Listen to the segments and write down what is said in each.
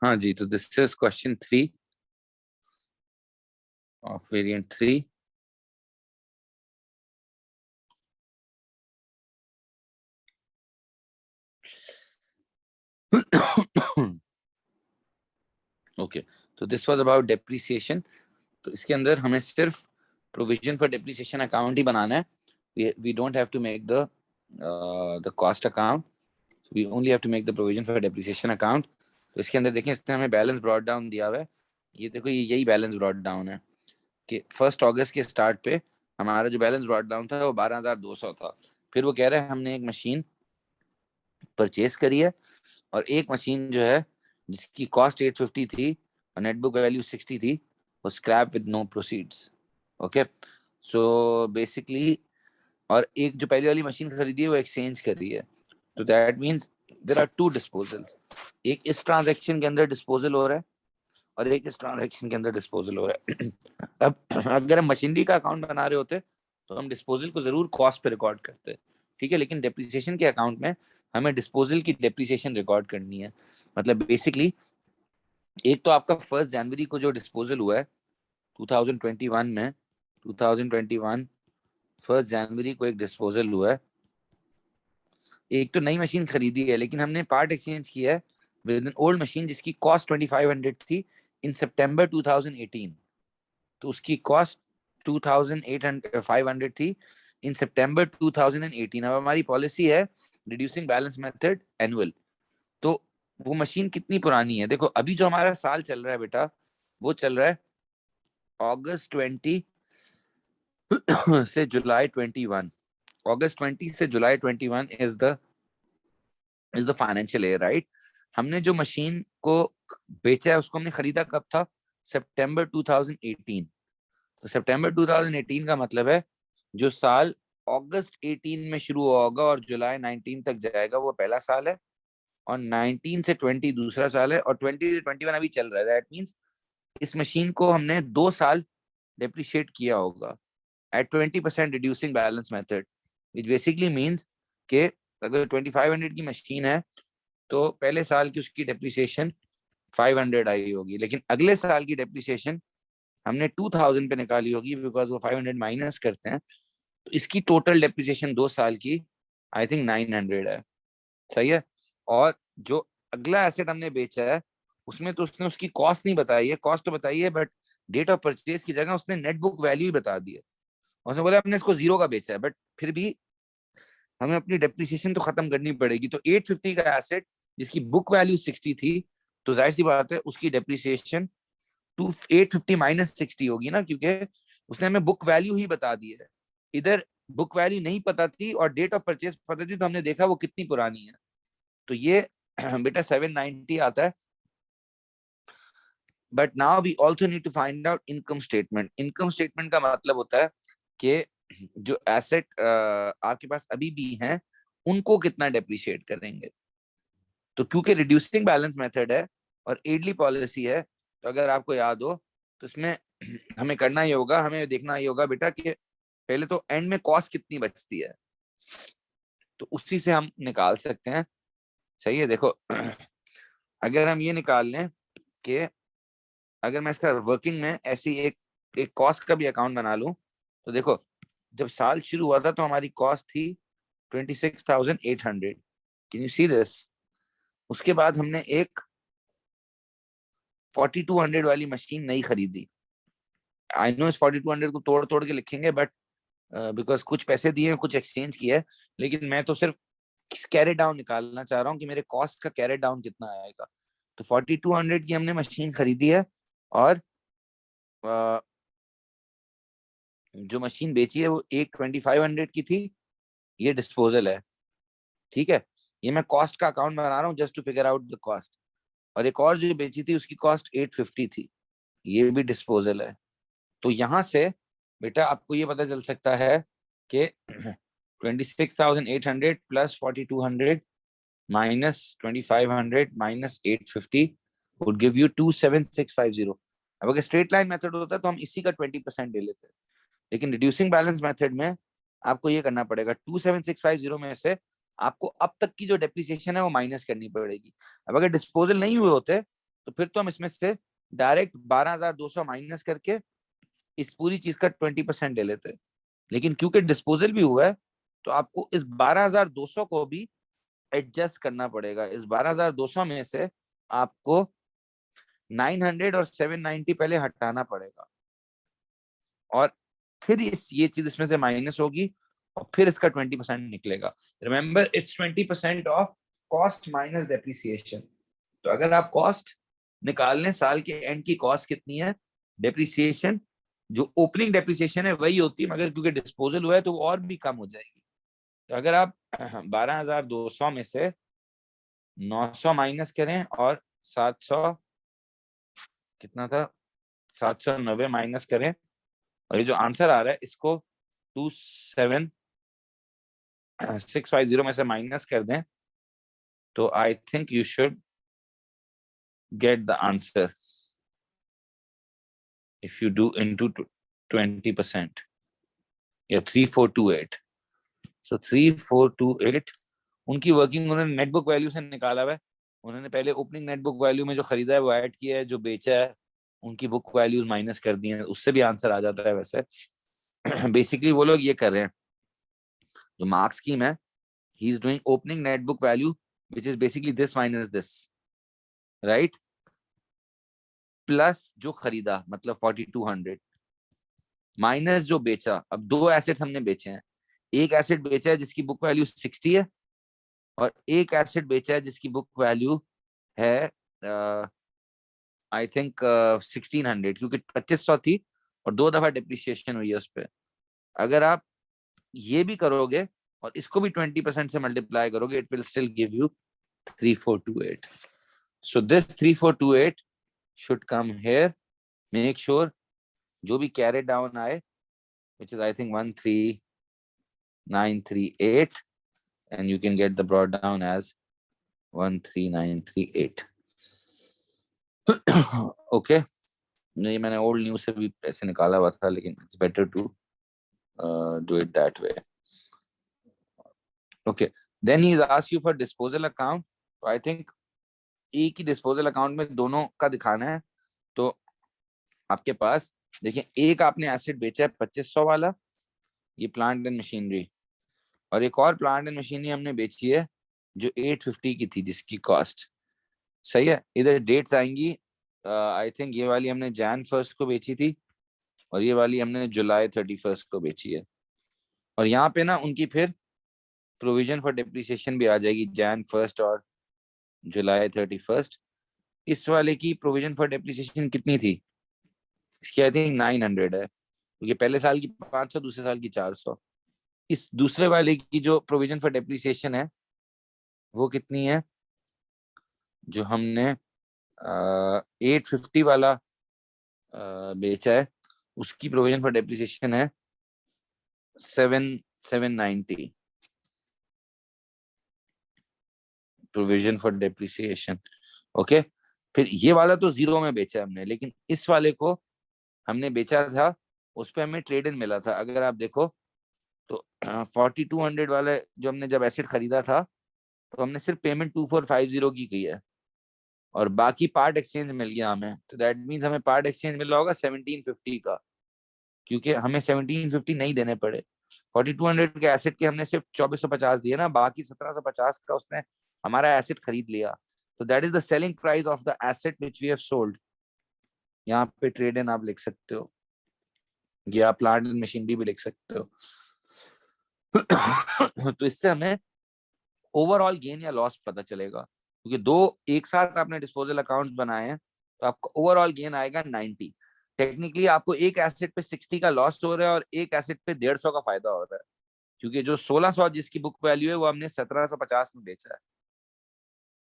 हाँ जी, तो this is question 3 of variant 3. Okay, तो दिस वाज अबाउट डेप्रिसिएशन. तो इसके अंदर हमें सिर्फ प्रोविजन फॉर डेप्रिसिएशन अकाउंट ही बनाना है. We don't have to make the cost account. We only have to make the provision for depreciation account. तो इसके अंदर देखें, इसने हमें बैलेंस ब्रॉट डाउन दिया हुआ है. ये देखो, यही बैलेंस ब्रॉट डाउन है कि 1 अगस्त के स्टार्ट पे हमारा जो बैलेंस ब्रॉट डाउन था वो 12,200 था. फिर वो कह रहे हैं हमने एक मशीन परचेज करी है और एक मशीन जो है जिसकी कॉस्ट 850 थी और नेट बुक वैल्यू 60 थी, वो scrap with no proceeds. Okay, so basically, और एक जो पहले वाली मशीन खरीदी है वो एक्सचेंज कर रही है. तो that means there are 2 disposals. एक इस ट्रांजैक्शन के अंदर डिस्पोजल हो रहा है और एक इस ट्रांजैक्शन के अंदर डिस्पोजल हो रहा है. अब अगर हम मशीनरी का अकाउंट बना रहे होते तो हम डिस्पोजल को जरूर कॉस्ट पे रिकॉर्ड करते, ठीक है, लेकिन डेप्रिसिएशन के अकाउंट में हमें डिस्पोजल की डेप्रिसिएशन रिकॉर्ड करनी है. मतलब बेसिकली, एक तो आपका 1 जनवरी को जो डिस्पोजल हुआ है 2021 में, 2021 1 जनवरी को एक डिस्पोजल हुआ है. एक तो नई मशीन खरीदी है लेकिन हमने पार्ट एक्सचेंज किया है विद एन ओल्ड मशीन जिसकी कॉस्ट 2500 थी इन सितंबर 2018. तो उसकी कॉस्ट 2800 थी इन सितंबर 2018. अब हमारी पॉलिसी है रिड्यूसिंग बैलेंस मेथड एनुअल. तो वो मशीन कितनी पुरानी है? देखो, अभी जो हमारा साल चल रहा है बेटा, वो चल रहा है अगस्त 20 से जुलाई 21. अगस्त 20 से जुलाई 21 is the financial year, right? हमने जो मशीन को बेचा है उसको हमने खरीदा कब था? सितंबर 2018. तो सितंबर 2018 का मतलब है जो साल अगस्त 18 में शुरू होगा और जुलाई 19 तक जाएगा वो पहला साल है, और 19 से 20 दूसरा साल है, और 20 से 21 अभी चल रहा है. दैट मींस इस मशीन को हमने 2 साल डेप्रिशिएट किया होगा at 20% reducing balance method, which basically means के अगर 2500 की मशीन है तो पहले साल की उसकी डेप्रिसिएशन 500 आई होगी, लेकिन अगले साल की डेप्रिसिएशन हमने 2000 पे निकाली होगी बिकॉज वो 500 माइनस करते हैं. तो इसकी टोटल डेप्रिसिएशन 2 साल की आई थिंक 900 है. सही है. और जो अगला एसेट हमने बेचा है उसमें तो उसने उसकी कॉस्ट नहीं बताई है, कॉस्ट तो बताई है बट डेट ऑफ परचेज की जगह उसने नेट बुक वैल्यू ही बता दी है. उसने बोला हमने इसको 0 का बेचा है, बट फिर भी हमें अपनी डेप्रिसिएशन तो खत्म करनी पड़ेगी. तो 850 का एसेट जिसकी बुक वैल्यू 60 थी, तो जाहिर सी बात है उसकी डेप्रिसिएशन 850 माइनस 60 होगी ना, क्योंकि उसने हमें बुक वैल्यू ही बता दी है. इधर बुक वैल्यू नहीं पता थी और डेट ऑफ परचेज पता थी, तो हमने देखा वो कितनी पुरानी है. तो ये बेटा 790 आता है. But now we also need to find out income statement. Income statement का मतलब होता है कि जो एसेट आपके पास अभी भी हैं उनको कितना डेप्रिशिएट करेंगे. तो क्योंकि रिड्यूसिंग बैलेंस मेथड है और एडली पॉलिसी है, तो अगर आपको याद हो तो इसमें हमें करना ही होगा, हमें देखना ही होगा बेटा कि पहले तो एंड में कॉस्ट कितनी बचती है, तो उसी से हम निकाल सकते हैं. सही है. देखो, अगर हम ये निकाल लें कि अगर मैं इसका वर्किंग में ऐसी एक कॉस्ट का भी अकाउंट बना लूं, तो देखो जब साल शुरू हुआ था तो हमारी कॉस्ट थी 26,800. Can you see this? उसके बाद हमने एक 4200 वाली मशीन नहीं खरीदी. आई नो इस 4200 को तोड़ तोड़ के लिखेंगे, बट बिकॉज कुछ पैसे दिए कुछ एक्सचेंज किया है, लेकिन मैं तो सिर्फ कैरेट डाउन निकालना चाह रहा हूँ कि मेरे कॉस्ट का कैरेट डाउन कितना आएगा. तो 4200 की हमने मशीन खरीदी है और जो मशीन बेची है वो एक 2500 की थी. ये डिस्पोजल है, ठीक है. ये मैं कॉस्ट का अकाउंट बना रहा हूँ just to figure out the cost. और एक और जो बेची थी उसकी कॉस्ट 850 थी. ये भी डिस्पोजल है. तो यहां से बेटा आपको ये पता चल सकता है कि 26,800 plus 4200 minus 2500 minus 850 would give you 27650. अब अगर स्ट्रेट लाइन मेथड होता तो हम इसी का 20% ले लेते, लेकिन रिड्यूसिंग बैलेंस मेथड में आपको ये करना पड़ेगा 27650 में से आपको अब तक की जो डेप्रिसिएशन है वो माइनस करनी पड़ेगी. अब अगर डिस्पोजल नहीं हुए होते तो फिर तो हम इसमें से डायरेक्ट 12,200 माइनस करके इस पूरी चीज का 20% ले लेते हैं। लेकिन क्योंकि डिस्पोजल भी हुआ है तो आपको इस 12,200 को भी एडजस्ट करना पड़ेगा। इस 12,200 में से आपको 900 और 790 पहले हटाना पड़ेगा, और फिर ये चीज इसमें से माइनस होगी और फिर इसका 20% निकलेगा। Remember, it's 20% of cost minus depreciation. तो अगर आप कॉस्ट निकाल लें, साल के एंड की कॉस्ट कितनी है, डेप्रिसिएशन जो ओपनिंग डेप्रिसिएशन है वही होती है, मगर क्योंकि डिस्पोजल हुआ है तो वो और भी कम हो जाएगी। तो अगर आप 12,200 में से 900 माइनस करें और 700 कितना था, 790 माइनस करें, और ये जो आंसर आ रहा है इसको 27,650 में से माइनस कर दें, तो I think you should get the answer if you do into 20% या 3428। सो 3428 उनकी वर्किंग उन्होंने नेटबुक वैल्यू से निकाला हुआ है। उन्होंने पहले ओपनिंग नेटबुक वैल्यू में जो खरीदा है वो ऐड किया है, जो बेचा है उनकी बुक वैल्यूज माइनस कर दी है, उससे भी आंसर आ जाता है वैसे। बेसिकली वो लोग ये कर रहे हैं, जो मार्क्स स्कीम है, he is doing opening net book value which is basically this minus this, right, plus जो खरीदा मतलब 4200 माइनस जो बेचा। अब दो एसेट्स हमने बेचे हैं, एक एसेट बेचा है जिसकी बुक वैल्यू 60 है, और एक एसेट बेचा है जिसकी बुक वैल्यू है आई थिंक 1600, क्योंकि 2500 थी और 2 दफा डिप्रिसिएशन हुई है उस पर। अगर आप ये भी करोगे और इसको भी 20% से मल्टीप्लाई करोगे, it will still give you 3428। So this 3428 should come here. Make sure जो भी carry down आए, which is I think 13938, and you can get the brought down as 13938. Okay, नहीं मैंने ओल्ड न्यूज से भी ऐसे निकाला हुआ था, लेकिन it's better to do it that way. Okay, then he's asked you for disposal account. So I think एक ही डिस्पोजल अकाउंट में दोनों का दिखाना है। तो आपके पास देखिए, एक आपने एसेट बेचा है 2500 वाला, ये प्लांट एंड मशीनरी, और एक और प्लांट एंड मशीनरी हमने बेची है जो 850 की थी, जिसकी कॉस्ट सही है। इधर डेट्स आएंगी, आई थिंक ये वाली हमने Jan 1 को बेची थी और ये वाली हमने July 31 को बेची है। और यहाँ पे ना उनकी फिर प्रोविजन फॉर डिप्रिसिएशन भी आ जाएगी, Jan 1 और July 31। इस वाले की प्रोविजन फॉर डिप्रिसिएशन कितनी थी, इसकी आई थिंक 900 है, क्योंकि पहले साल की 500, दूसरे साल की 400। इस दूसरे वाले की जो प्रोविजन फॉर डेप्रिसिएशन है वो कितनी है, जो हमने 850 वाला बेचा है, उसकी प्रोविजन फॉर डेप्रिसिएशन है 790 प्रोविजन फॉर डेप्रिसिएशन। ओके, फिर ये वाला तो जीरो में बेचा है हमने, लेकिन इस वाले को हमने बेचा था, उस पर हमें ट्रेड इन मिला था। अगर आप देखो तो 4200 वाला जो हमने जब एसेट खरीदा था, तो हमने सिर्फ पेमेंट 2450 की है, और बाकी पार्ट एक्सचेंज मिल गया हमें। तो दैट मीन्स हमें पार्ट एक्सचेंज मिल रहा होगा 1750 का, क्योंकि हमें 1750 नहीं देने पड़े। 4200 के एसेट के हमने सिर्फ 2450 दिए ना, बाकी 1750 का उसने हमारा एसेट खरीद लिया। तो that is the selling price of the asset which we have sold. यहाँ पे ट्रेड इन आप लिख सकते हो, या प्लांट एंड मशीनरी भी लिख सकते हो। तो इससे हमें ओवरऑल गेन या लॉस पता चलेगा, क्योंकि दो एक साथ आपने डिस्पोजल अकाउंट्स बनाए हैं, तो आपका ओवरऑल गेन आएगा 90। टेक्निकली आपको एक एसेट पे 60 का लॉस हो रहा है और एक एसेट पे 150 का फायदा हो रहा है, क्योंकि जो 1600 जिसकी बुक वैल्यू है वो हमने 1750 में बेचा है।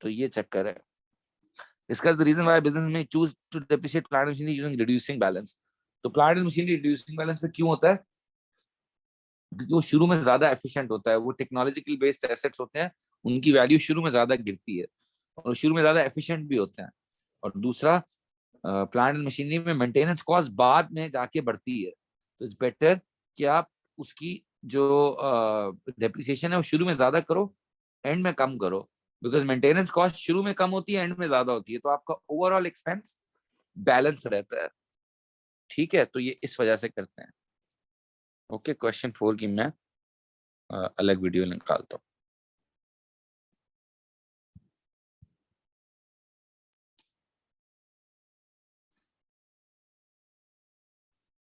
तो ये चक्कर है। इसका रीजन व्हाई बिजनेस में choose to depreciate plant machinery using reducing balance. तो plant and machinery reducing balance पे क्यों होता है, क्योंकि वो शुरू में ज्यादा एफिशिएंट होता है। वो टेक्नोलॉजिकल बेस्ड एसेट्स होते हैं, उनकी वैल्यू शुरू में ज्यादा गिरती है और शुरू में ज्यादा एफिशिएंट भी होते हैं। और दूसरा, प्लांट एंड मशीनरी में मेंटेनेंस कॉस्ट बाद में जाके बढ़ती है, तो इट्स बेटर कि आप उसकी जो डेप्रिसिएशन है वो शुरू में ज्यादा करो, एंड में कम करो। बिकॉज मेंटेनेंस कॉस्ट शुरू में कम होती है, एंड में ज्यादा होती है, तो आपका ओवरऑल एक्सपेंस बैलेंस रहता है। ठीक है, तो ये इस वजह से करते हैं। ओके, क्वेश्चन 4 की मैं अलग वीडियो निकालता हूँ।